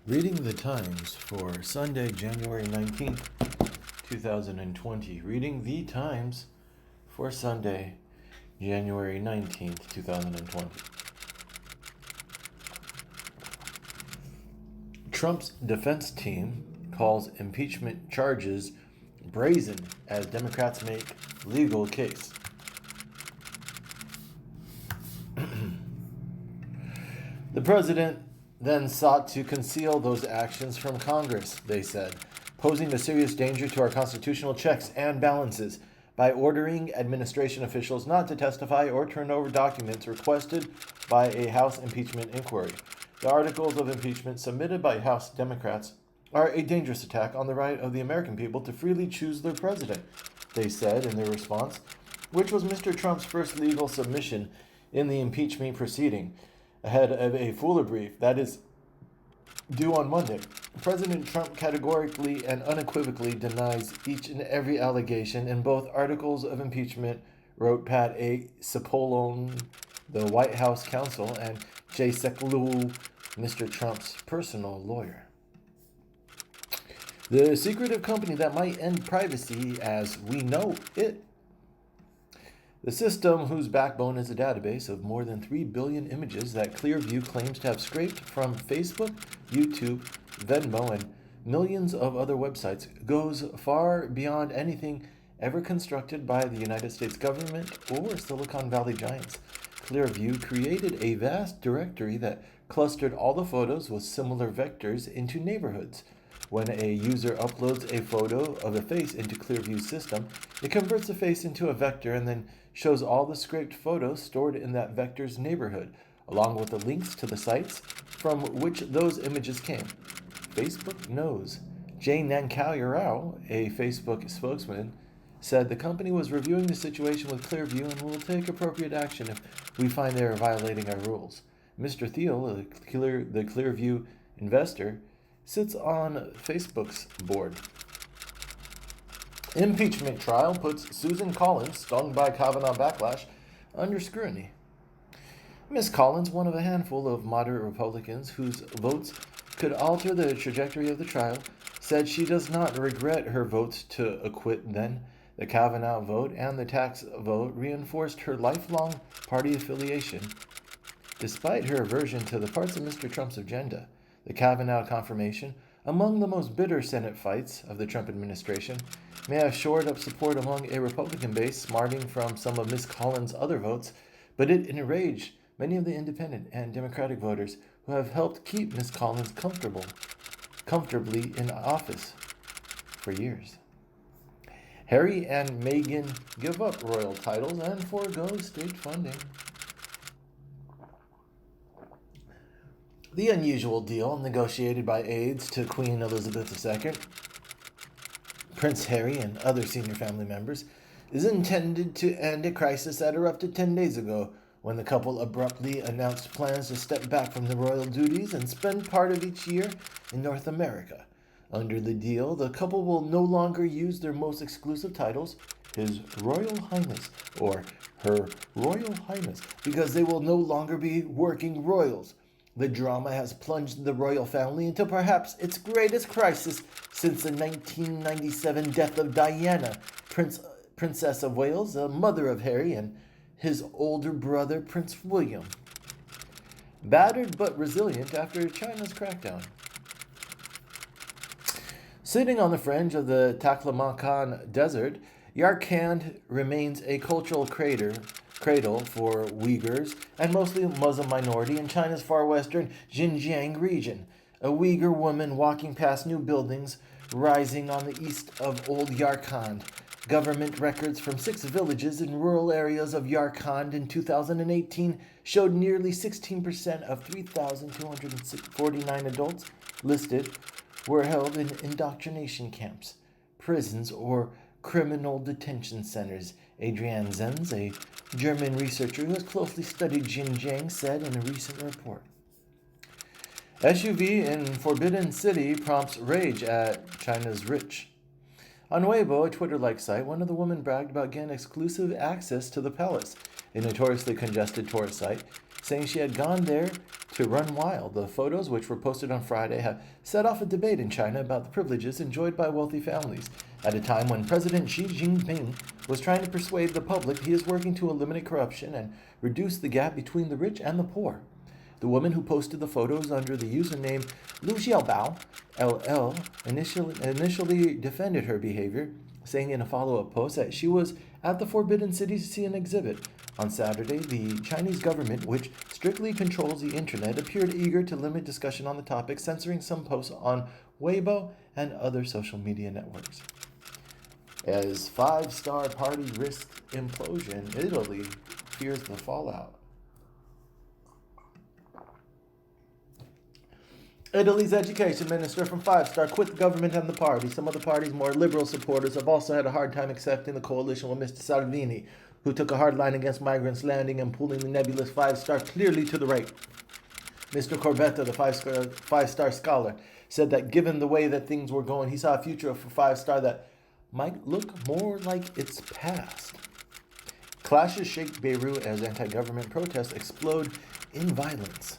Reading the Times for Sunday, January 19th, 2020. Reading the Times for Sunday, January 19th, 2020. Trump's defense team calls impeachment charges brazen as Democrats make legal case. The president then sought to conceal those actions from Congress, they said, posing a serious danger to our constitutional checks and balances by ordering administration officials not to testify or turn over documents requested by a House impeachment inquiry. The articles of impeachment submitted by House Democrats are a dangerous attack on the right of the American people to freely choose their president, they said in their response, which was Mr. Trump's first legal submission in the impeachment proceeding, ahead of a fuller brief that is due on Monday. President Trump categorically and unequivocally denies each and every allegation in both articles of impeachment, wrote Pat A. Cipollone, the White House counsel, and Jay Sekulow, Mr. Trump's personal lawyer. The secretive company that might end privacy as we know it. The system, whose backbone is a database of more than 3 billion images that Clearview claims to have scraped from Facebook, YouTube, Venmo, and millions of other websites, goes far beyond anything ever constructed by the United States government or Silicon Valley giants. Clearview created a vast directory that clustered all the photos with similar vectors into neighborhoods. When a user uploads a photo of a face into Clearview's system, it converts the face into a vector and then shows all the scraped photos stored in that vector's neighborhood, along with the links to the sites from which those images came. Facebook knows. Jay Nankau, a Facebook spokesman, said the company was reviewing the situation with Clearview and will take appropriate action if we find they are violating our rules. Mr. Thiel, the Clearview investor, sits on Facebook's board. Impeachment trial puts Susan Collins, stung by Kavanaugh backlash, under scrutiny. Ms. Collins, one of a handful of moderate Republicans whose votes could alter the trajectory of the trial, said she does not regret her votes to acquit then. The Kavanaugh vote and the tax vote reinforced her lifelong party affiliation. Despite her aversion to the parts of Mr. Trump's agenda, the Kavanaugh confirmation, among the most bitter Senate fights of the Trump administration, may have shored up support among a Republican base smarting from some of Ms. Collins' other votes, but it enraged many of the independent and Democratic voters who have helped keep Ms. Collins comfortably in office for years. Harry and Meghan give up royal titles and forego state funding. The unusual deal negotiated by aides to Queen Elizabeth II, Prince Harry, and other senior family members is intended to end a crisis that erupted 10 days ago when the couple abruptly announced plans to step back from the royal duties and spend part of each year in North America. Under the deal, the couple will no longer use their most exclusive titles, His Royal Highness or Her Royal Highness, because they will no longer be working royals. The drama has plunged the royal family into perhaps its greatest crisis since the 1997 death of Diana, Princess of Wales, the mother of Harry, and his older brother, Prince William. Battered but resilient after China's crackdown. Sitting on the fringe of the Taklamakan Desert, Yarkand remains a cultural cradle for Uyghurs and mostly Muslim minority in China's far western Xinjiang region. A Uyghur woman walking past new buildings rising on the east of Old Yarkand. Government records from 6 villages in rural areas of Yarkand in 2018 showed nearly 16% of 3,249 adults listed were held in indoctrination camps, prisons, or criminal detention centers. Adrian Zenz, a German researcher who has closely studied Xinjiang, said in a recent report. SUV in Forbidden City prompts rage at China's rich. On Weibo, a Twitter-like site, one of the women bragged about getting exclusive access to the palace, a notoriously congested tourist site, saying she had gone there to run wild. The photos, which were posted on Friday, have set off a debate in China about the privileges enjoyed by wealthy families. At a time when President Xi Jinping was trying to persuade the public he is working to eliminate corruption and reduce the gap between the rich and the poor. The woman who posted the photos under the username Lu Xiaobao LL initially defended her behavior, saying in a follow-up post that she was at the Forbidden City to see an exhibit. On Saturday, the Chinese government, which strictly controls the internet, appeared eager to limit discussion on the topic, censoring some posts on Weibo and other social media networks. As five-star party risks implosion, Italy fears the fallout. Italy's education minister from Five Star quit the government and the party. Some of the party's more liberal supporters have also had a hard time accepting the coalition with Mr. Salvini, who took a hard line against migrants landing and pulling the nebulous Five Star clearly to the right. Mr. Corbetta, the five-star scholar, said that given the way that things were going, he saw a future for Five Star that might look more like its past. Clashes shake Beirut as anti-government protests explode in violence.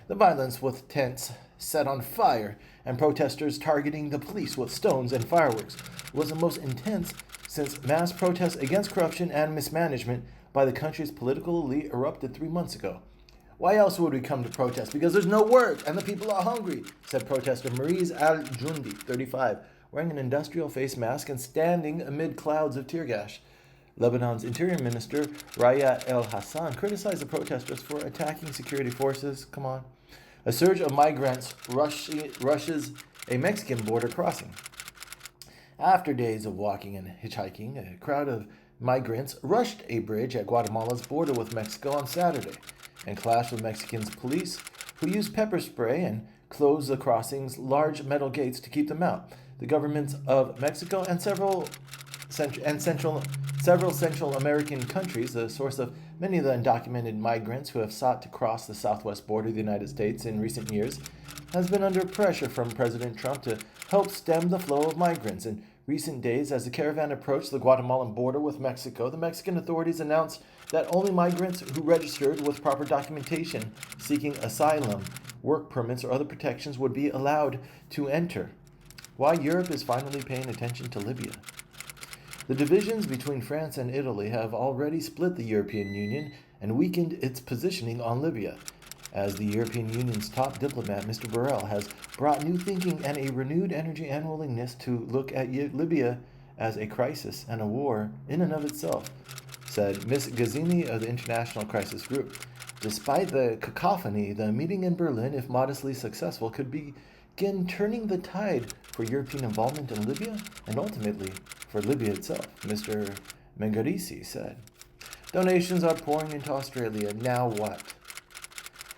The violence with tents set on fire and protesters targeting the police with stones and fireworks was the most intense since mass protests against corruption and mismanagement by the country's political elite erupted 3 months ago. Why else would we come to protest? Because there's no work and the people are hungry, said protester Mariz Al-Jundi, 35, wearing an industrial face mask and standing amid clouds of tear gas. Lebanon's Interior Minister Raya El-Hassan criticized the protesters for attacking security forces. A surge of migrants rushes a Mexican border crossing. After days of walking and hitchhiking, a crowd of migrants rushed a bridge at Guatemala's border with Mexico on Saturday and clashed with Mexican police, who used pepper spray and closed the crossing's large metal gates to keep them out. The governments of Mexico and several Central American countries, the source of many of the undocumented migrants who have sought to cross the southwest border of the United States in recent years, has been under pressure from President Trump to help stem the flow of migrants. In recent days, as the caravan approached the Guatemalan border with Mexico, the Mexican authorities announced that only migrants who registered with proper documentation seeking asylum, work permits, or other protections would be allowed to enter. Why Europe is finally paying attention to Libya. The divisions between France and Italy have already split the European Union and weakened its positioning on Libya, as the European Union's top diplomat, Mr. Borrell, has brought new thinking and a renewed energy and willingness to look at Libya as a crisis and a war in and of itself, said Ms. Gazzini of the International Crisis Group. Despite the cacophony, the meeting in Berlin, if modestly successful, could begin turning the tide for European involvement in Libya and ultimately for Libya itself, Mr. Mengarisi said. Donations are pouring into Australia. Now what?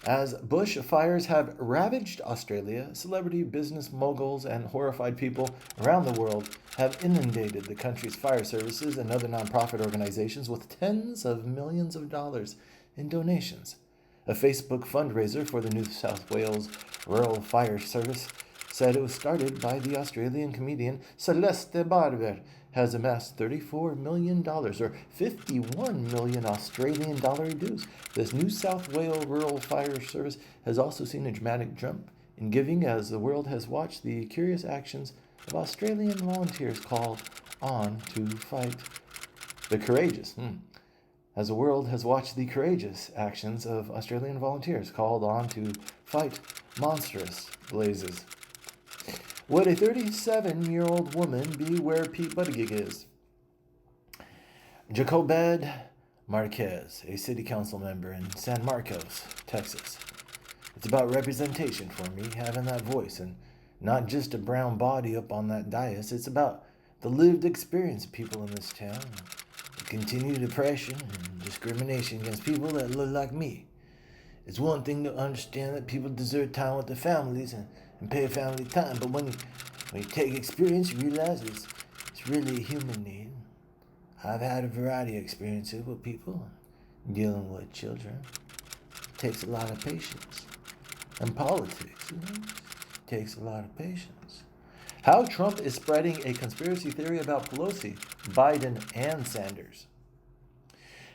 As bush fires have ravaged Australia, celebrity business moguls and horrified people around the world have inundated the country's fire services and other nonprofit organizations with tens of millions of dollars in donations. A Facebook fundraiser for the New South Wales Rural Fire Service said it was started by the Australian comedian Celeste Barber, has amassed $34 million, or 51 million Australian dollar dues. This New South Wales Rural Fire Service has also seen a dramatic jump in giving as the world has watched the curious actions of Australian volunteers called on to fight the courageous. As the world has watched the courageous actions of Australian volunteers called on to fight monstrous blazes. Would a 37-year-old woman be where Pete Buttigieg is? Jacobed Marquez, a city council member in San Marcos, Texas. It's about representation for me, having that voice, and not just a brown body up on that dais. It's about the lived experience of people in this town, the continued oppression and discrimination against people that look like me. It's one thing to understand that people deserve time with their families and pay family time, but when you take experience, you realize it's really a human need. I've had a variety of experiences with people dealing with children. It takes a lot of patience. And politics takes a lot of patience. How Trump is spreading a conspiracy theory about Pelosi, Biden, and Sanders.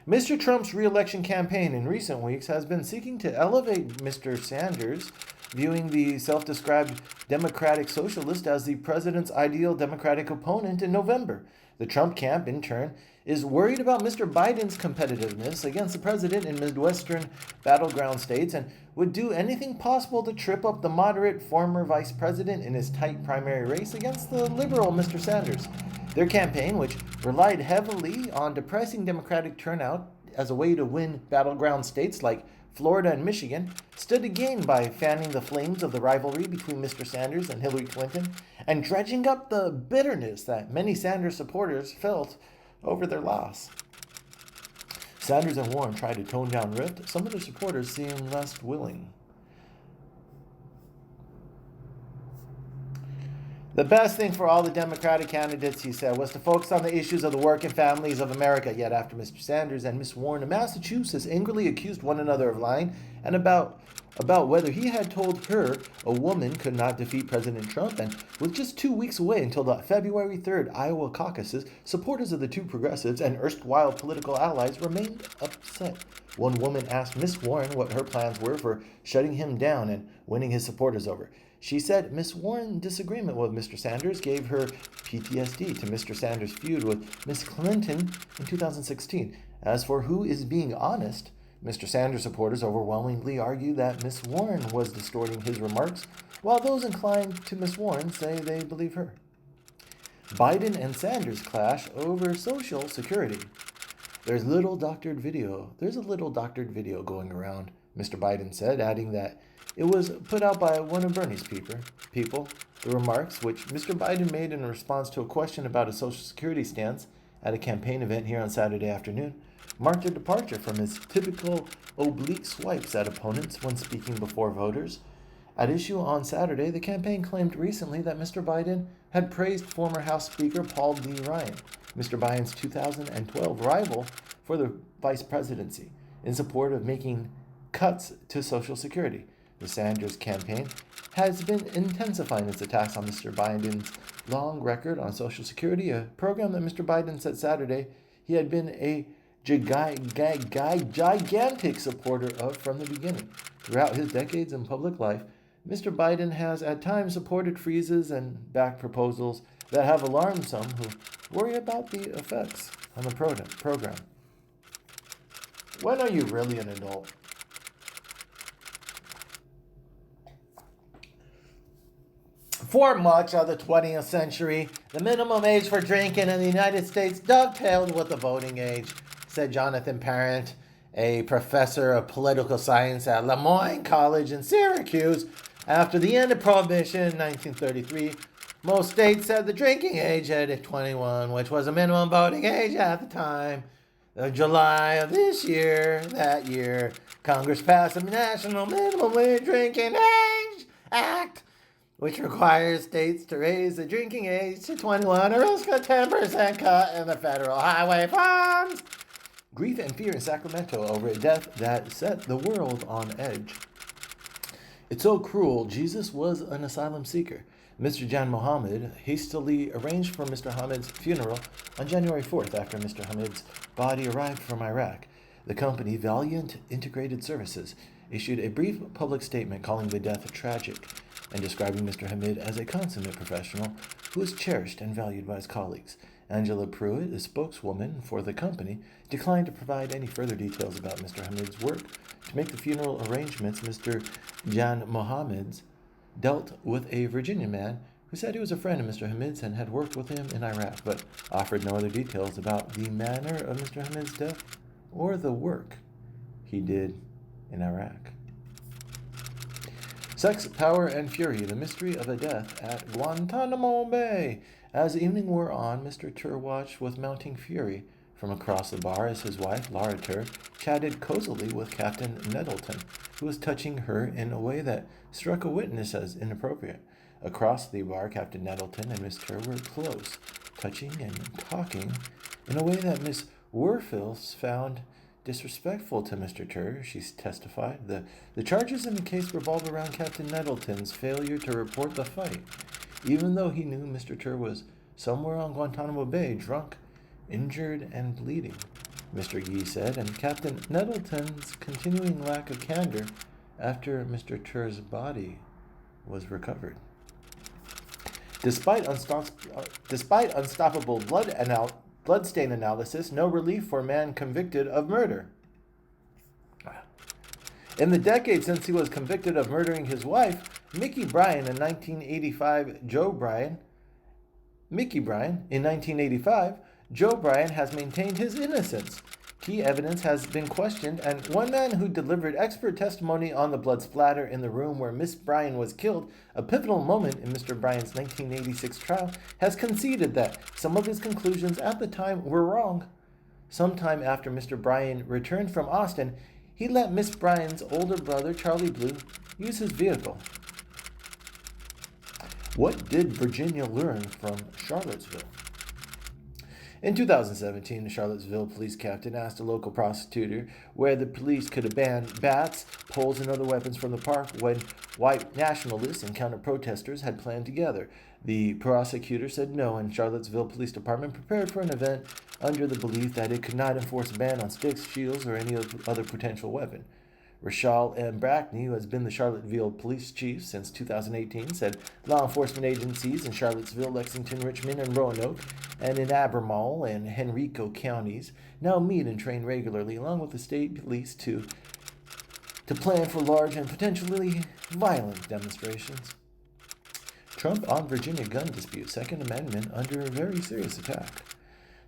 Mr. Trump's re-election campaign in recent weeks has been seeking to elevate Mr. Sanders, viewing the self-described Democratic Socialist as the president's ideal Democratic opponent in November. The Trump camp, in turn, is worried about Mr. Biden's competitiveness against the president in Midwestern battleground states and would do anything possible to trip up the moderate former vice president in his tight primary race against the liberal Mr. Sanders. Their campaign, which relied heavily on depressing Democratic turnout as a way to win battleground states like Florida and Michigan, stood to gain by fanning the flames of the rivalry between Mr. Sanders and Hillary Clinton and dredging up the bitterness that many Sanders supporters felt over their loss. Sanders and Warren tried to tone down rift. Some of their supporters seemed less willing. The best thing for all the Democratic candidates, he said, was to focus on the issues of the working families of America. Yet after Mr. Sanders and Miss Warren of Massachusetts angrily accused one another of lying and about whether he had told her a woman could not defeat President Trump, and with just 2 weeks away until the February 3rd Iowa caucuses, supporters of the two progressives and erstwhile political allies remained upset. One woman asked Miss Warren what her plans were for shutting him down and winning his supporters over. She said Miss Warren's disagreement with Mr. Sanders gave her PTSD to Mr. Sanders' feud with Miss Clinton in 2016. As for who is being honest, Mr. Sanders supporters overwhelmingly argue that Miss Warren was distorting his remarks, while those inclined to Miss Warren say they believe her. Biden and Sanders clash over Social Security. There's a little doctored video going around, Mr. Biden said, adding that it was put out by one of Bernie's people. The remarks, which Mr. Biden made in response to a question about his Social Security stance at a campaign event here on Saturday afternoon, marked a departure from his typical oblique swipes at opponents when speaking before voters. At issue on Saturday, the campaign claimed recently that Mr. Biden had praised former House Speaker Paul D. Ryan, Mr. Biden's 2012 rival for the vice presidency, in support of making cuts to Social Security. The Sanders campaign has been intensifying its attacks on Mr. Biden's long record on Social Security, a program that Mr. Biden said Saturday he had been a gigantic supporter of from the beginning. Throughout his decades in public life, Mr. Biden has at times supported freezes and backed proposals that have alarmed some who worry about the effects on the program. When are you really an adult? For much of the 20th century, the minimum age for drinking in the United States dovetailed with the voting age, said Jonathan Parent, a professor of political science at Lemoyne College in Syracuse. After the end of Prohibition in 1933, most states set the drinking age at 21, which was a minimum voting age at the time. In July of that year, Congress passed the National Minimum Drinking Age Act, which requires states to raise the drinking age to 21 or risk a 10% cut in the federal highway funds. Grief and fear in Sacramento over a death that set the world on edge. It's so cruel. Jesus was an asylum seeker. Mr. Jan Mohammed hastily arranged for Mr. Hamid's funeral on January 4th after Mr. Hamid's body arrived from Iraq. The company, Valiant Integrated Services, issued a brief public statement calling the death tragic and describing Mr. Hamid as a consummate professional who is cherished and valued by his colleagues. Angela Pruitt, the spokeswoman for the company, declined to provide any further details about Mr. Hamid's work. To make the funeral arrangements, Mr. Jan Mohammed dealt with a Virginia man who said he was a friend of Mr. Hamid's and had worked with him in Iraq, but offered no other details about the manner of Mr. Hamid's death or the work he did in Iraq. Sex, Power, and Fury, the mystery of a death at Guantanamo Bay. As evening wore on, Mr. Tur watched with mounting fury from across the bar as his wife, Laura Tur, chatted cozily with Captain Nettleton, who was touching her in a way that struck a witness as inappropriate. Across the bar, Captain Nettleton and Miss Tur were close, touching and talking in a way that Miss Werfels found disrespectful to Mr. Tur, she testified. The charges in the case revolve around Captain Nettleton's failure to report the fight, even though he knew Mr. Tur was somewhere on Guantanamo Bay, drunk, injured, and bleeding, Mr. Yee said, and Captain Nettleton's continuing lack of candor after Mr. Tur's body was recovered. Despite unstoppable bloodstain analysis, no relief for man convicted of murder. In the decade since he was convicted of murdering his wife, Mickey Bryan in 1985, Joe Bryan has maintained his innocence. Key evidence has been questioned, and one man who delivered expert testimony on the blood splatter in the room where Miss Bryan was killed, a pivotal moment in Mr. Bryan's 1986 trial, has conceded that some of his conclusions at the time were wrong. Sometime after Mr. Bryan returned from Austin, he let Miss Bryan's older brother, Charlie Blue, use his vehicle. What did Virginia learn from Charlottesville? In 2017, the Charlottesville police captain asked a local prosecutor where the police could ban bats, poles, and other weapons from the park when white nationalists and counter-protesters had planned together. The prosecutor said no, and Charlottesville Police Department prepared for an event under the belief that it could not enforce a ban on sticks, shields, or any other potential weapon. Rachel M. Brackney, who has been the Charlottesville police chief since 2018, said law enforcement agencies in Charlottesville, Lexington, Richmond, and Roanoke, and in Albemarle and Henrico counties now meet and train regularly, along with the state police, to plan for large and potentially violent demonstrations. Trump on Virginia gun dispute, Second Amendment under a very serious attack.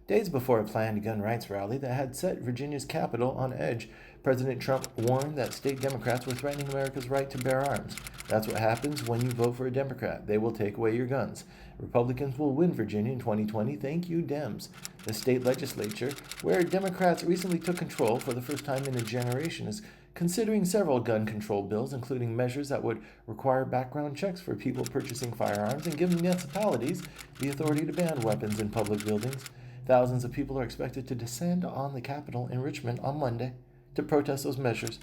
Days before a planned gun rights rally that had set Virginia's capital on edge, President Trump warned that state Democrats were threatening America's right to bear arms. That's what happens when you vote for a Democrat. They will take away your guns. Republicans will win Virginia in 2020. Thank you, Dems. The state legislature, where Democrats recently took control for the first time in a generation, is considering several gun control bills, including measures that would require background checks for people purchasing firearms and give municipalities the authority to ban weapons in public buildings. Thousands of people are expected to descend on the Capitol in Richmond on Monday to protest those measures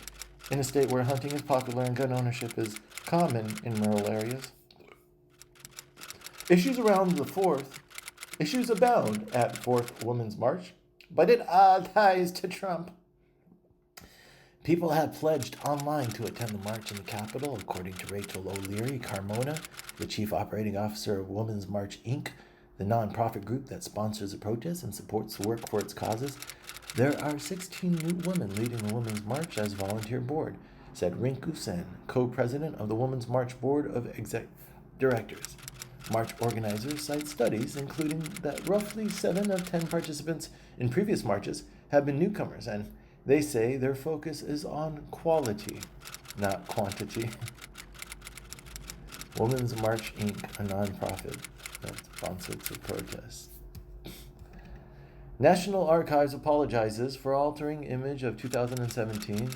in a state where hunting is popular and gun ownership is common in rural areas. Issues abound at 4th Women's March, but it all ties to Trump. People have pledged online to attend the march in the Capitol, according to Rachel O'Leary Carmona, the chief operating officer of Women's March, Inc., the nonprofit group that sponsors the protest and supports the work for its causes. There are 16 new women leading the Women's March as volunteer board, said Rinku Sen, co-president of the Women's March Board of Directors. March organizers cite studies including that roughly 7 of 10 participants in previous marches have been newcomers, and they say their focus is on quality, not quantity. Women's March, Inc., a nonprofit that sponsors the protests. National Archives apologizes for altering image of 2017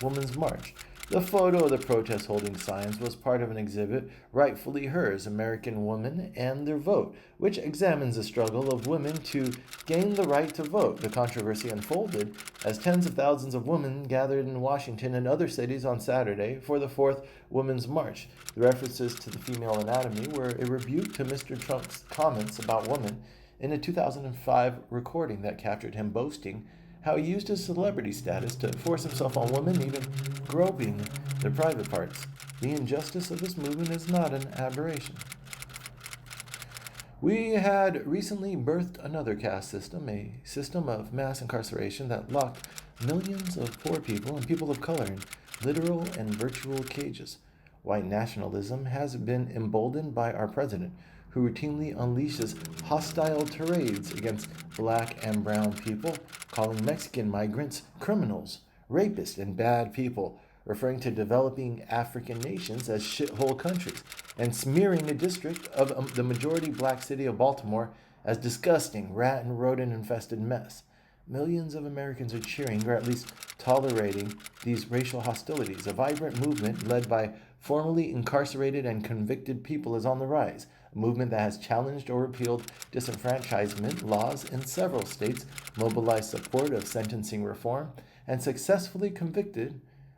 Women's March. The photo of the protest holding signs was part of an exhibit, Rightfully Hers, American Women and Their Vote, which examines the struggle of women to gain the right to vote. The controversy unfolded as tens of thousands of women gathered in Washington and other cities on Saturday for the 4th Women's March. The references to the female anatomy were a rebuke to Mr. Trump's comments about women in a 2005 recording that captured him boasting how he used his celebrity status to force himself on women, even groping their private parts. The injustice of this movement is not an aberration. We had recently birthed another caste system, a system of mass incarceration that locked millions of poor people and people of color in literal and virtual cages. White nationalism has been emboldened by our president, who routinely unleashes hostile tirades against black and brown people, calling Mexican migrants criminals, rapists, and bad people, referring to developing African nations as shithole countries, and smearing a district of the majority black city of Baltimore as disgusting, rat and rodent-infested mess. Millions of Americans are cheering, or at least tolerating, these racial hostilities. A vibrant movement led by formerly incarcerated and convicted people is on the rise, a movement that has challenged or repealed disenfranchisement laws in several states, mobilized support of sentencing reform, and successfully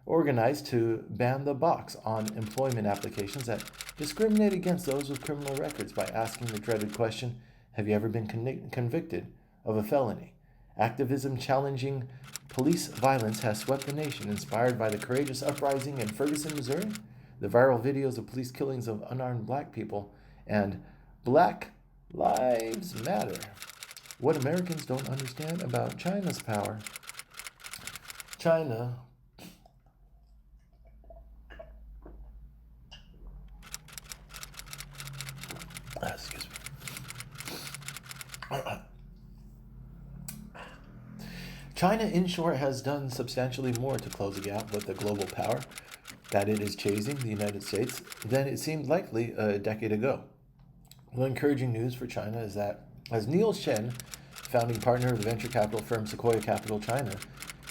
organized to ban the box on employment applications that discriminate against those with criminal records by asking the dreaded question, have you ever been convicted of a felony? Activism challenging police violence has swept the nation, inspired by the courageous uprising in Ferguson, Missouri, the viral videos of police killings of unarmed black people, and Black Lives Matter. What Americans don't understand about China's power. China excuse me. China, in short, has done substantially more to close the gap with the global power that it is chasing, the United States, than it seemed likely a decade ago. One encouraging news for China is that, as Neil Shen, founding partner of the venture capital firm Sequoia Capital China,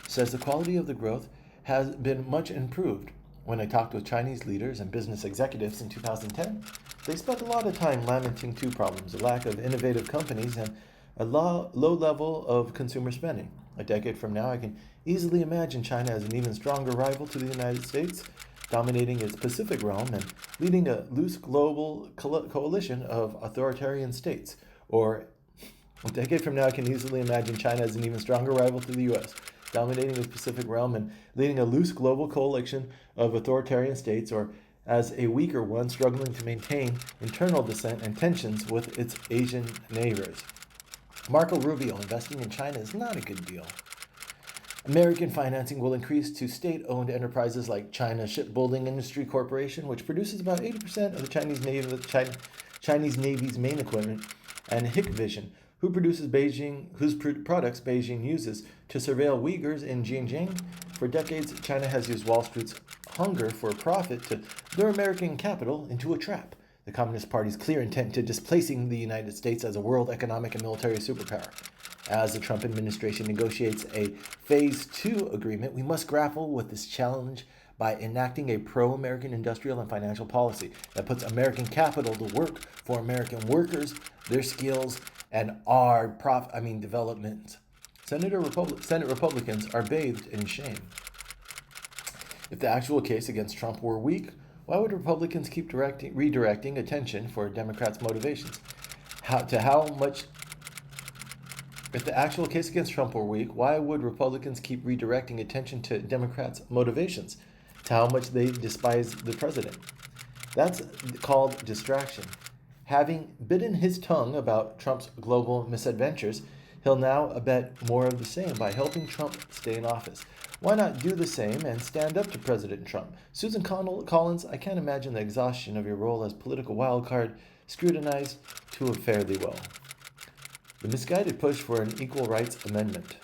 says the quality of the growth has been much improved. When I talked with Chinese leaders and business executives in 2010, they spent a lot of time lamenting two problems: a lack of innovative companies and a low level of consumer spending. A decade from now, I can easily imagine China as an even stronger rival to the United States, dominating its Pacific realm and leading a loose global coalition of authoritarian states. Or a decade from now, I can easily imagine China as an even stronger rival to the U.S., dominating its Pacific realm and leading a loose global coalition of authoritarian states, or as a weaker one struggling to maintain internal dissent and tensions with its Asian neighbors. Marco Rubio, investing in China is not a good deal. American financing will increase to state-owned enterprises like China Shipbuilding Industry Corporation, which produces about 80% of the Chinese Navy's main equipment, and Hikvision, whose products Beijing uses to surveil Uyghurs in Xinjiang. For decades, China has used Wall Street's hunger for profit to lure American capital into a trap. The Communist Party's clear intent to displacing the United States as a world economic and military superpower. As the Trump administration negotiates a Phase 2 agreement, we must grapple with this challenge by enacting a pro-American industrial and financial policy that puts American capital to work for American workers, their skills, and our development. Senate Republicans are bathed in shame. If the actual case against Trump were weak, why would Republicans keep redirecting attention for Democrats' motivations? If the actual case against Trump were weak, why would Republicans keep redirecting attention to Democrats' motivations, to how much they despise the president? That's called distraction. Having bitten his tongue about Trump's global misadventures, he'll now abet more of the same by helping Trump stay in office. Why not do the same and stand up to President Trump? Susan Collins, I can't imagine the exhaustion of your role as political wildcard scrutinized too fairly well. The misguided push for an equal rights amendment.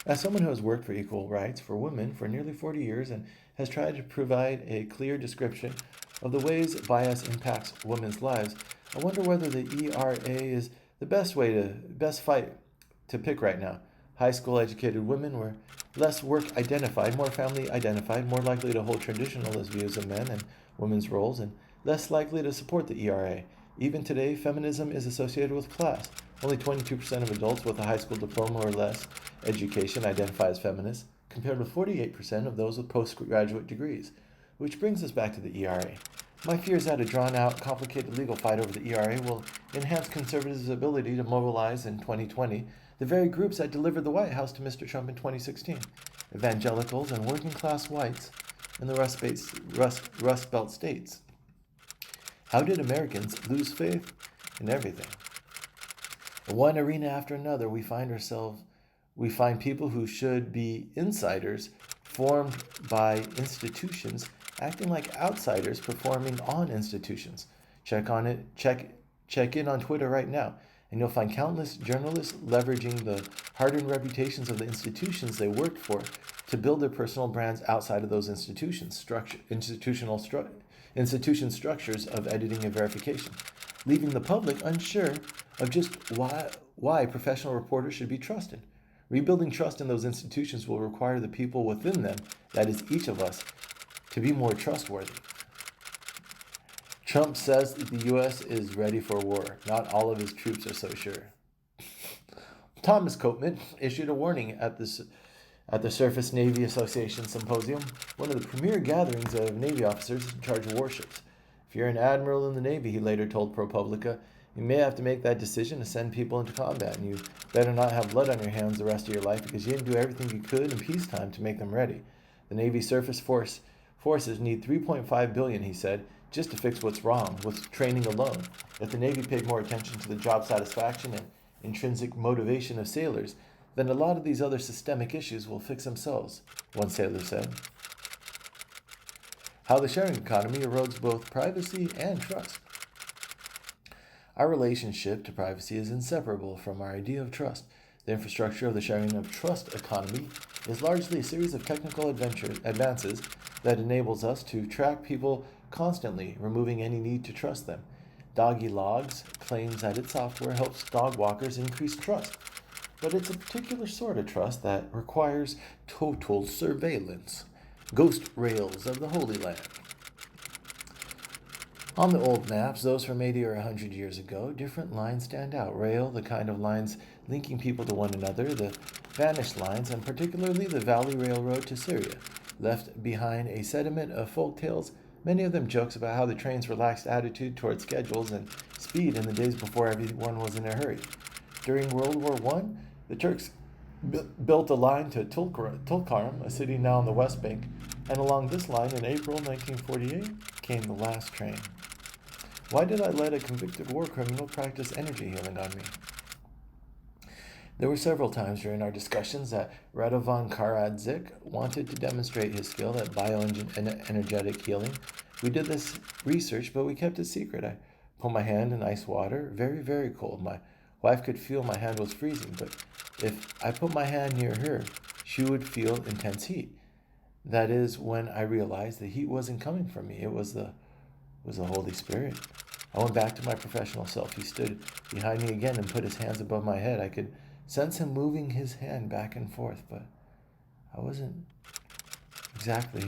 As someone who has worked for equal rights for women for nearly 40 years and has tried to provide a clear description of the ways bias impacts women's lives, I wonder whether the ERA is the best fight to pick right now. High school educated women were less work identified, more family identified, more likely to hold traditionalist views of men and women's roles, and less likely to support the ERA. Even today, feminism is associated with class. Only 22% of adults with a high school diploma or less education identify as feminists, compared with 48% of those with postgraduate degrees. Which brings us back to the ERA. My fear is that a drawn-out, complicated legal fight over the ERA will enhance conservatives' ability to mobilize in 2020 the very groups that delivered the White House to Mr. Trump in 2016, evangelicals and working-class whites in the Rust Belt states. How did Americans lose faith in everything? In one arena after another, we find people who should be insiders formed by institutions acting like outsiders performing on institutions. Check in on Twitter right now, and you'll find countless journalists leveraging the hardened reputations of the institutions they worked for to build their personal brands outside of those institution structures of editing and verification, leaving the public unsure of just why professional reporters should be trusted. Rebuilding trust in those institutions will require the people within them, that is each of us, to be more trustworthy. Trump says that the U.S. is ready for war. Not all of his troops are so sure. Thomas Copeman issued a warning at the Surface Navy Association Symposium, one of the premier gatherings of Navy officers in charge of warships. If you're an admiral in the Navy, he later told ProPublica, you may have to make that decision to send people into combat, and you better not have blood on your hands the rest of your life because you didn't do everything you could in peacetime to make them ready. The Navy surface forces need $3.5 billion, he said, just to fix what's wrong with training alone. If the Navy paid more attention to the job satisfaction and intrinsic motivation of sailors, then a lot of these other systemic issues will fix themselves, one sailor said. How the sharing economy erodes both privacy and trust. Our relationship to privacy is inseparable from our idea of trust. The infrastructure of the sharing of trust economy is largely a series of technical advances that enables us to track people constantly, removing any need to trust them. Doggy Logs claims that its software helps dog walkers increase trust, but it's a particular sort of trust that requires total surveillance. Ghost rails of the Holy Land. On the old maps, those from 80 or 100 years ago, different lines stand out. Rail, the kind of lines linking people to one another, the vanished lines, and particularly the Valley Railroad to Syria, left behind a sediment of folk tales, many of them jokes about how the train's relaxed attitude toward schedules and speed in the days before everyone was in a hurry. During World War I, the Turks built a line to Tulkarm, a city now on the West Bank, and along this line in April 1948 came the last train. Why did I let a convicted war criminal practice energy healing on me? There were several times during our discussions that Radovan Karadzik wanted to demonstrate his skill at bioenergetic healing. We did this research, but we kept it secret. I put my hand in ice water, very, very cold. My wife could feel my hand was freezing, but if I put my hand near her, she would feel intense heat. That is when I realized the heat wasn't coming from me. It was the Holy Spirit. I went back to my professional self. He stood behind me again and put his hands above my head. I could sense him moving his hand back and forth, but I wasn't exactly.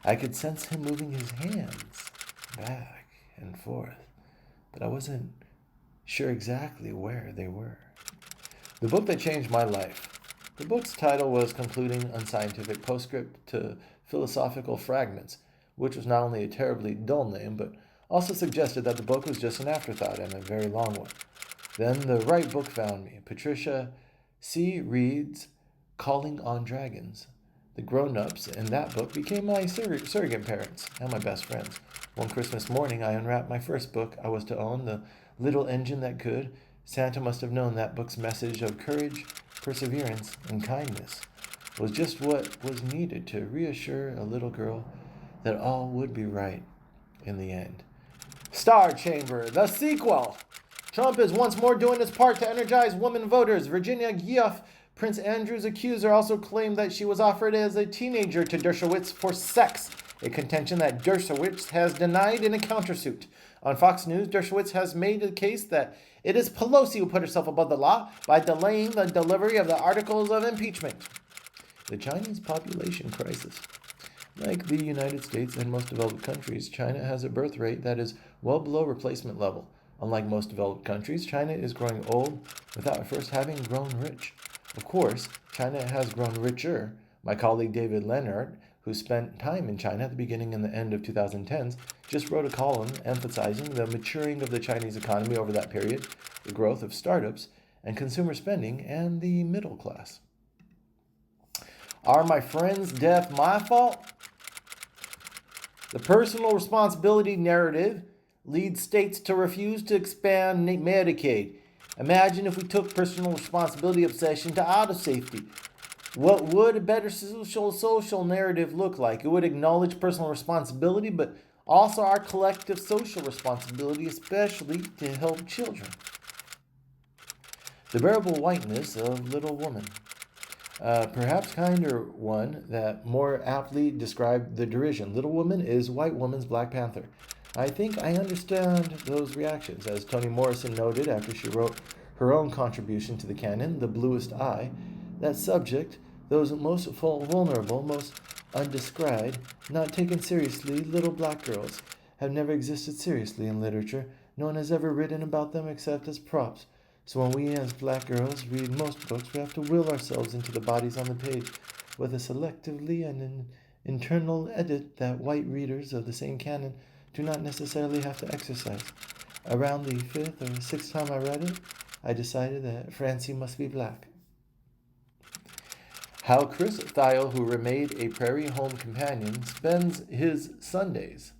I could sense him moving his hands back and forth, but I wasn't sure exactly where they were. The book that changed my life. The book's title was Concluding Unscientific Postscript to Philosophical Fragments, which was not only a terribly dull name, but also suggested that the book was just an afterthought and a very long one. Then the right book found me. Patricia C. Reed's Calling on Dragons. The grown-ups in that book became my surrogate parents and my best friends. One Christmas morning, I unwrapped my first book I was to own, The Little Engine That Could. Santa must have known that book's message of courage, perseverance, and kindness was just what was needed to reassure a little girl that all would be right in the end. Star Chamber, the sequel. Trump is once more doing his part to energize women voters. Virginia Giuff, Prince Andrew's accuser, also claimed that she was offered as a teenager to Dershowitz for sex, a contention that Dershowitz has denied in a countersuit. On Fox News, Dershowitz has made the case that it is Pelosi who put herself above the law by delaying the delivery of the articles of impeachment. The Chinese population crisis. Like the United States and most developed countries, China has a birth rate that is well below replacement level. Unlike most developed countries, China is growing old without first having grown rich. Of course, China has grown richer. My colleague David Leonard, who spent time in China at the beginning and the end of 2010s, just wrote a column emphasizing the maturing of the Chinese economy over that period, the growth of startups and consumer spending, and the middle class. Are my friends' death my fault? The personal responsibility narrative leads states to refuse to expand Medicaid. Imagine if we took personal responsibility obsession to auto safety. What would a better social narrative look like? It would acknowledge personal responsibility, but also our collective social responsibility, especially to help children. The bearable whiteness of Little Woman. Perhaps kinder one that more aptly described the derision. Little Woman is white woman's Black Panther. I think I understand those reactions. As Toni Morrison noted after she wrote her own contribution to the canon, The Bluest Eye, that subject, those most vulnerable, most undescribed, not taken seriously, little black girls, have never existed seriously in literature. No one has ever written about them except as props. So when we as black girls read most books, we have to will ourselves into the bodies on the page with a selectively and an internal edit that white readers of the same canon do not necessarily have to exercise. Around the fifth or sixth time I read it, I decided that Francie must be black. How Chris Thiel, who remade a prairie home companion, spends his Sundays.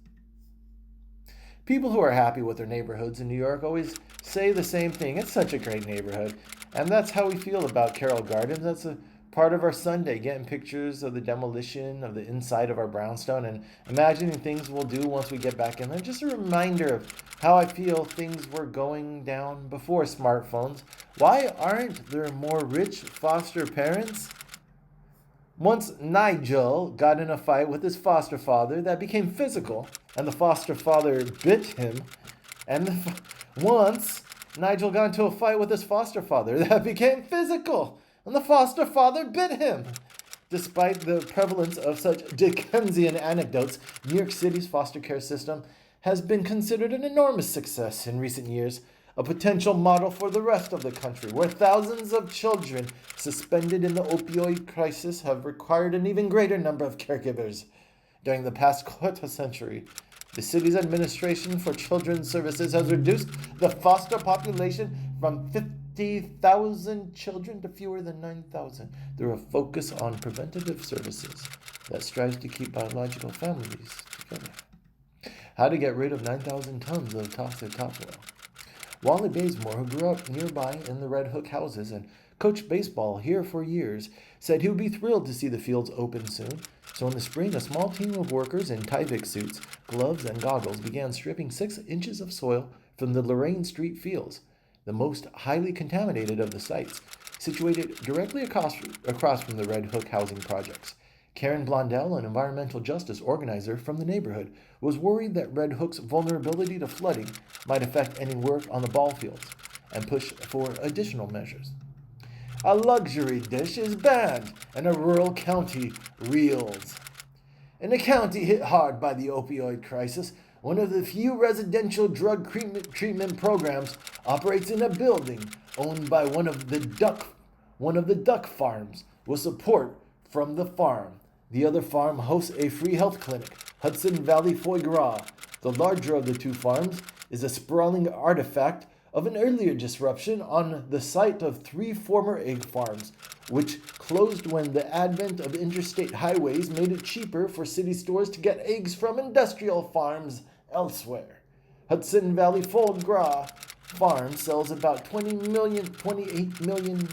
People who are happy with their neighborhoods in New York always say the same thing. It's such a great neighborhood. And that's how we feel about Carroll Gardens. That's a part of our Sunday, getting pictures of the demolition of the inside of our brownstone and imagining things we'll do once we get back in there. Just a reminder of how I feel things were going down before smartphones. Why aren't there more rich foster parents? Once Nigel got in a fight with his foster father that became physical, and the foster father bit him. And once Nigel got into a fight with his foster father that became physical, and the foster father bit him. Despite the prevalence of such Dickensian anecdotes, New York City's foster care system has been considered an enormous success in recent years, a potential model for the rest of the country, where thousands of children suspended in the opioid crisis have required an even greater number of caregivers. During the past quarter century, the city's administration for children's services has reduced the foster population from 50,000 children to fewer than 9,000 through a focus on preventative services that strives to keep biological families together. How to get rid of 9,000 tons of toxic topsoil. Wally Bazemore, who grew up nearby in the Red Hook houses and coached baseball here for years, said he would be thrilled to see the fields open soon. So in the spring, a small team of workers in Tyvek suits, gloves, and goggles began stripping 6 inches of soil from the Lorraine Street fields, the most highly contaminated of the sites, situated directly across from the Red Hook housing projects. Karen Blondell, an environmental justice organizer from the neighborhood, was worried that Red Hook's vulnerability to flooding might affect any work on the ball fields and pushed for additional measures. A luxury dish is banned and a rural county reels. In a county hit hard by the opioid crisis, one of the few residential drug treatment programs operates in a building owned by one of the duck farms with support from the farm. The other farm hosts a free health clinic, Hudson Valley Foie Gras. The larger of the two farms is a sprawling artifact of an earlier disruption on the site of 3 former egg farms, which closed when the advent of interstate highways made it cheaper for city stores to get eggs from industrial farms elsewhere. Hudson Valley Foie Gras Farm sells about $28 million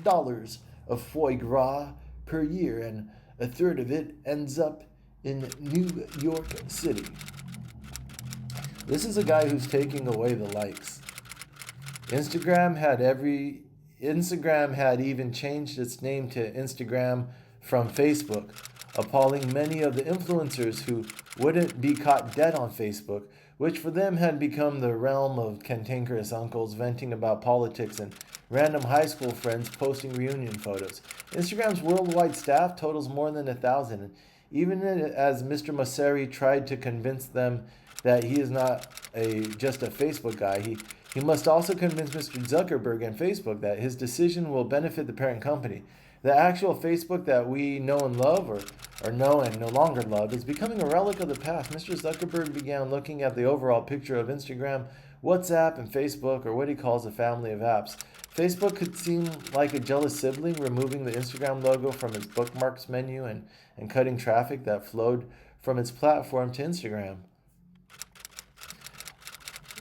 of foie gras per year, and a third of it ends up in New York City. This is a guy who's taking away the likes. Instagram had even changed its name to Instagram from Facebook, appalling many of the influencers who wouldn't be caught dead on Facebook, which for them had become the realm of cantankerous uncles venting about politics and random high school friends posting reunion photos. Instagram's worldwide staff totals more than 1,000, and even as Mr. Mosseri tried to convince them that he is not just a Facebook guy, he must also convince Mr. Zuckerberg and Facebook that his decision will benefit the parent company. The actual Facebook that we know and love, or know and no longer love, is becoming a relic of the past. Mr. Zuckerberg began looking at the overall picture of Instagram, WhatsApp, and Facebook, or what he calls a family of apps. Facebook could seem like a jealous sibling, removing the Instagram logo from its bookmarks menu and cutting traffic that flowed from its platform to Instagram.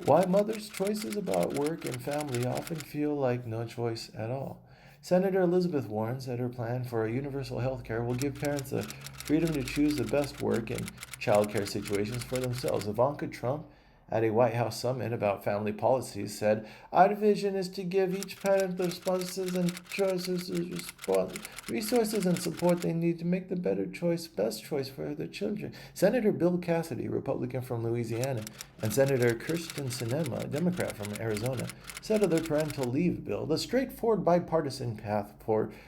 Why mothers' choices about work and family often feel like no choice at all. Senator Elizabeth Warren said her plan for universal health care will give parents the freedom to choose the best work and child care situations for themselves. Ivanka Trump, at a White House summit about family policies, said, "Our vision is to give each parent the resources and support they need to make the best choice for their children." Senator Bill Cassidy, Republican from Louisiana, and Senator Kirsten Sinema, a Democrat from Arizona, said of their parental leave bill, "The straightforward bipartisan path forward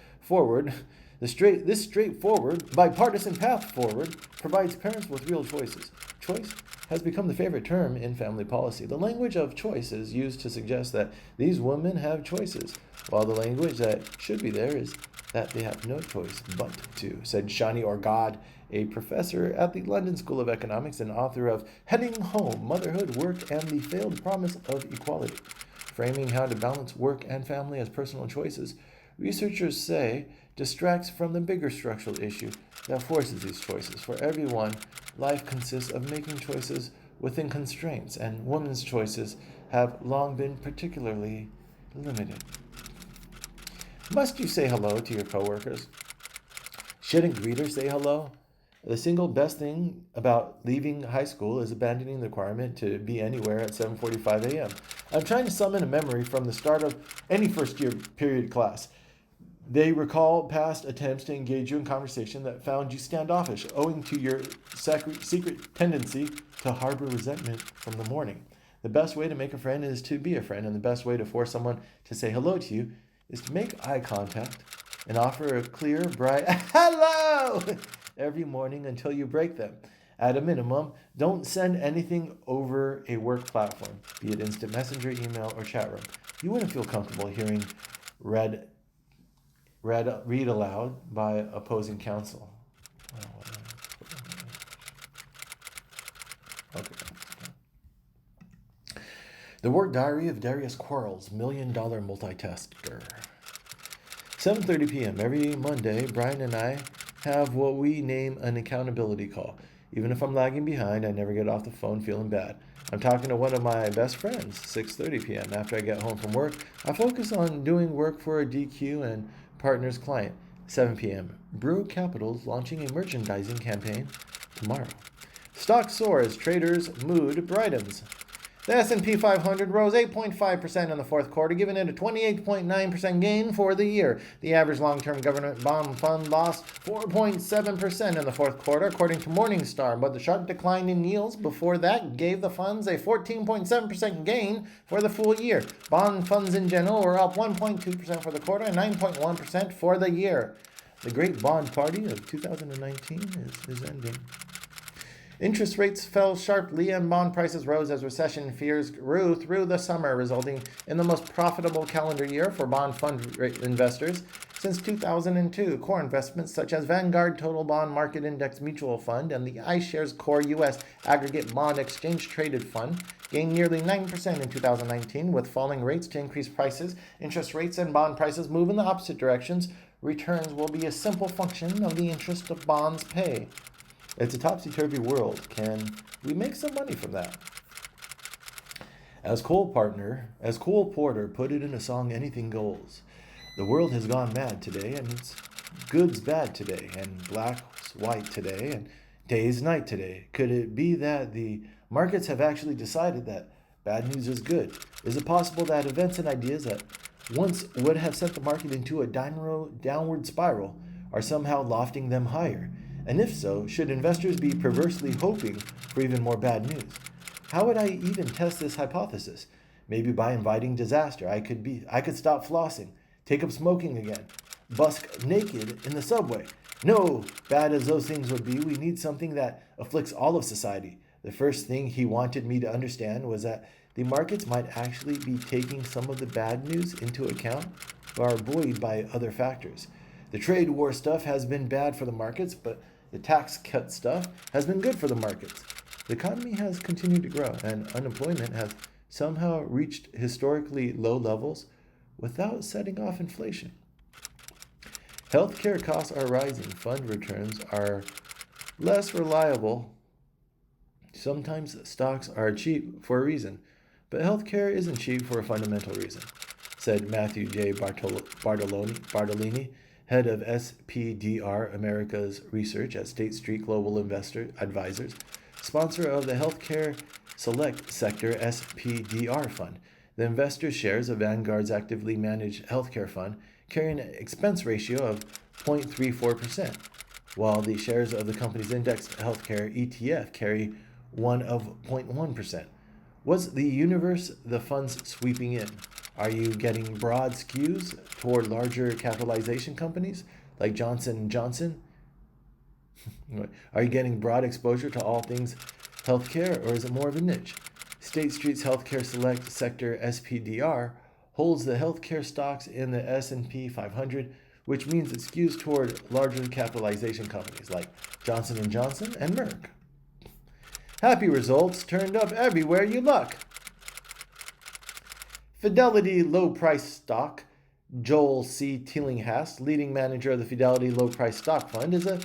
provides parents with real choices Choice has become the favorite term in family policy. The language of choice is used to suggest that these women have choices, while the language that should be there is that they have no choice but to, said Shani Orgad, a professor at the London School of Economics and author of Heading Home, Motherhood, Work, and the Failed Promise of Equality. Framing how to balance work and family as personal choices, researchers say distracts from the bigger structural issue that forces these choices. For everyone, life consists of making choices within constraints, and women's choices have long been particularly limited. Must you say hello to your coworkers? Shouldn't greeters say hello? The single best thing about leaving high school is abandoning the requirement to be anywhere at 7:45 a.m. I'm trying to summon a memory from the start of any first-year period class. They recall past attempts to engage you in conversation that found you standoffish, owing to your secret tendency to harbor resentment from the morning. The best way to make a friend is to be a friend, and the best way to force someone to say hello to you is to make eye contact and offer a clear, bright hello every morning until you break them. At a minimum, don't send anything over a work platform, be it instant messenger, email, or chat room. You wouldn't feel comfortable hearing read aloud by opposing counsel. Okay. The Work Diary of Darius Quarles, $1 Million Multitasker. 7:30 p.m. every Monday, Brian and I have what we name an accountability call. Even if I'm lagging behind, I never get off the phone feeling bad. I'm talking to one of my best friends, 6:30 p.m. After I get home from work, I focus on doing work for a DQ and partner's client. 7 p.m. Brew Capital's launching a merchandising campaign tomorrow. Stock soars, traders' mood brightens. The S&P 500 rose 8.5% in the fourth quarter, giving it a 28.9% gain for the year. The average long-term government bond fund lost 4.7% in the fourth quarter, according to Morningstar, but the sharp decline in yields before that gave the funds a 14.7% gain for the full year. Bond funds in general were up 1.2% for the quarter and 9.1% for the year. The great bond party of 2019 is ending. Interest rates fell sharply and bond prices rose as recession fears grew through the summer, resulting in the most profitable calendar year for bond fund investors since 2002. Core investments such as Vanguard Total Bond Market Index Mutual Fund and the iShares Core U.S. Aggregate Bond Exchange Traded Fund gained nearly 9% in 2019, with falling rates to increase prices. Interest rates and bond prices move in the opposite directions. Returns will be a simple function of the interest of bonds pay. It's a topsy-turvy world. Can we make some money from that? As Cole Porter put it in a song, Anything Goes. The world has gone mad today, and it's good's bad today, and black's white today, and day's night today. Could it be that the markets have actually decided that bad news is good? Is it possible that events and ideas that once would have sent the market into a downward spiral are somehow lofting them higher? And if so, should investors be perversely hoping for even more bad news? How would I even test this hypothesis? Maybe by inviting disaster. I could stop flossing, take up smoking again, busk naked in the subway. No, bad as those things would be, we need something that afflicts all of society. The first thing he wanted me to understand was that the markets might actually be taking some of the bad news into account or are buoyed by other factors. The trade war stuff has been bad for the markets, but the tax cut stuff has been good for the markets. The economy has continued to grow, and unemployment has somehow reached historically low levels without setting off inflation. Healthcare costs are rising. Fund returns are less reliable. Sometimes stocks are cheap for a reason, but healthcare isn't cheap for a fundamental reason, said Matthew J. Bartolini, head of SPDR America's research at State Street Global Investor Advisors, sponsor of the Healthcare Select Sector SPDR Fund. The investor's shares of Vanguard's actively managed healthcare fund carry an expense ratio of 0.34%, while the shares of the company's indexed healthcare ETF carry one of 0.1%. What's the universe the fund's sweeping in? Are you getting broad skews toward larger capitalization companies like Johnson & Johnson? Are you getting broad exposure to all things healthcare, or is it more of a niche? State Street's Healthcare Select Sector SPDR holds the healthcare stocks in the S&P 500, which means it skews toward larger capitalization companies like Johnson & Johnson and Merck. Happy results turned up everywhere you look. Fidelity Low Price Stock. Joel C. Tillinghast, leading manager of the Fidelity Low Price Stock Fund, is a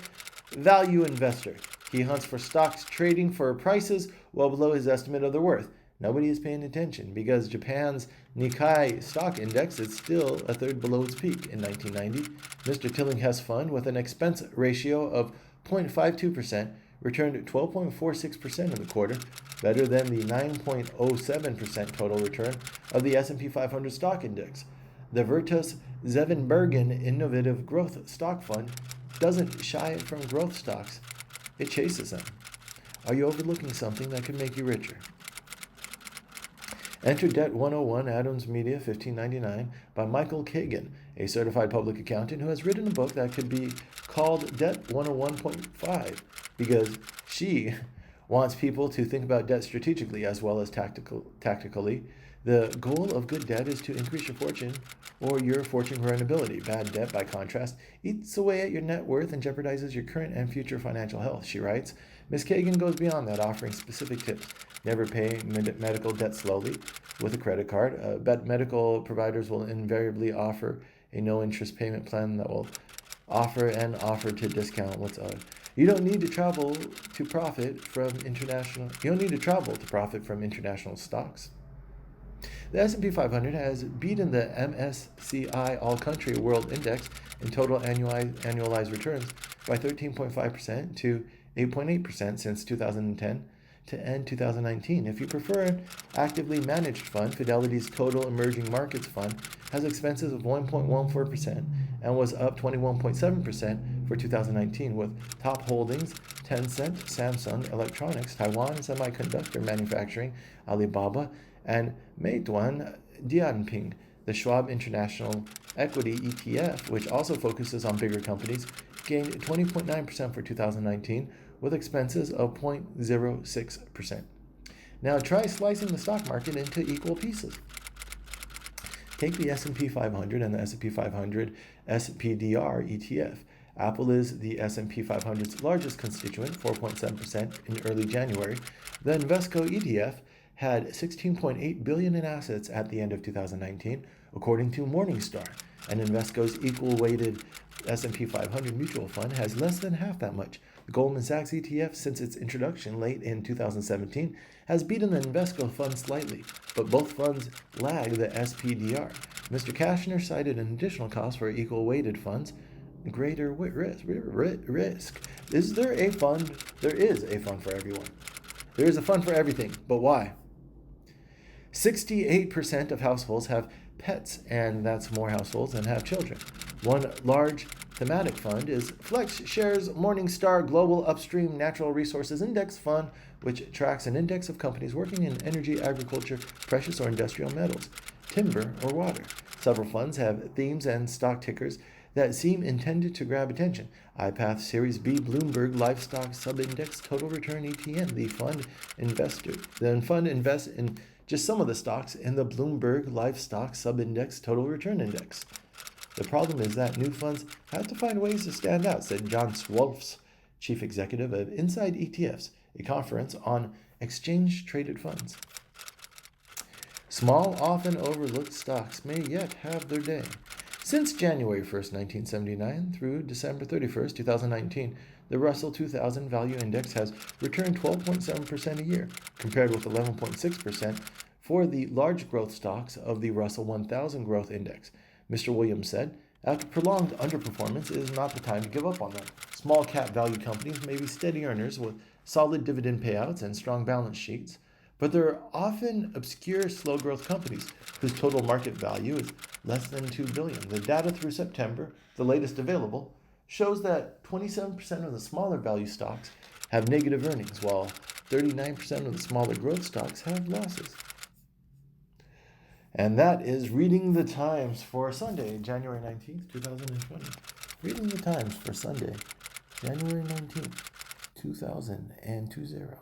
value investor. He hunts for stocks trading for prices well below his estimate of their worth. Nobody is paying attention because Japan's Nikkei stock index is still a third below its peak in 1990. Mr. Tillinghast's fund, with an expense ratio of 0.52%, returned 12.46% in the quarter, better than the 9.07% total return of the S&P 500 stock index. The Virtus Zevenbergen Innovative Growth Stock Fund doesn't shy from growth stocks. It chases them. Are you overlooking something that could make you richer? Enter Debt 101, Adams Media, $15.99, by Michael Kagan, a certified public accountant who has written a book that could be called Debt 101.5 because she wants people to think about debt strategically as well as tactically. The goal of good debt is to increase your fortune or your fortune earnability. Bad debt, by contrast, eats away at your net worth and jeopardizes your current and future financial health, she writes. Ms. Kagan goes beyond that, offering specific tips. Never pay medical debt slowly with a credit card. Medical providers will invariably offer a no-interest payment plan that will offer to discount what's owed. You don't need to travel to profit from international stocks. The S&P 500 has beaten the MSCI All Country World Index in total annualized returns by 13.5% to 8.8% since 2010 to end 2019. If you prefer an actively managed fund, Fidelity's Total Emerging Markets Fund has expenses of 1.14% and was up 21.7% for 2019, with top holdings Tencent, Samsung Electronics, Taiwan Semiconductor Manufacturing, Alibaba, and Meituan Dianping. The Schwab International Equity ETF, which also focuses on bigger companies, gained 20.9% for 2019, with expenses of 0.06%. Now try slicing the stock market into equal pieces. Take the S&P 500 and the S&P 500 SPDR ETF. Apple is the S&P 500's largest constituent, 4.7% in early January. The Invesco ETF had $16.8 billion in assets at the end of 2019, according to Morningstar. And Invesco's equal-weighted S&P 500 mutual fund has less than half that much. The Goldman Sachs ETF, since its introduction late in 2017, has beaten the Invesco fund slightly, but both funds lag the SPDR. Mr. Kashner cited an additional cost for equal-weighted funds, greater risk. Is there a fund? There is a fund for everyone. There is a fund for everything, but why? 68% of households have pets, and that's more households than have children. One large thematic fund is FlexShares Morningstar Global Upstream Natural Resources Index Fund, which tracks an index of companies working in energy, agriculture, precious or industrial metals, timber, or water. Several funds have themes and stock tickers that seem intended to grab attention. iPath Series B Bloomberg Livestock Subindex Total Return ETN. The fund invests in just some of the stocks in the Bloomberg Livestock Subindex Total Return Index. The problem is that new funds have to find ways to stand out, said John Swolfs, chief executive of Inside ETFs, a conference on exchange-traded funds. Small, often overlooked stocks may yet have their day. Since January 1st, 1979 through December 31st, 2019, the Russell 2000 Value Index has returned 12.7% a year, compared with 11.6% for the large growth stocks of the Russell 1000 Growth Index. Mr. Williams said, after prolonged underperformance, it is not the time to give up on them. Small cap value companies may be steady earners with solid dividend payouts and strong balance sheets, but there are often obscure slow growth companies whose total market value is less than $2 billion. The data through September, the latest available, shows that 27% of the smaller value stocks have negative earnings, while 39% of the smaller growth stocks have losses. And that is Reading the Times for Sunday, January 19th, 2020. Reading the Times for Sunday, January 19th, 2020.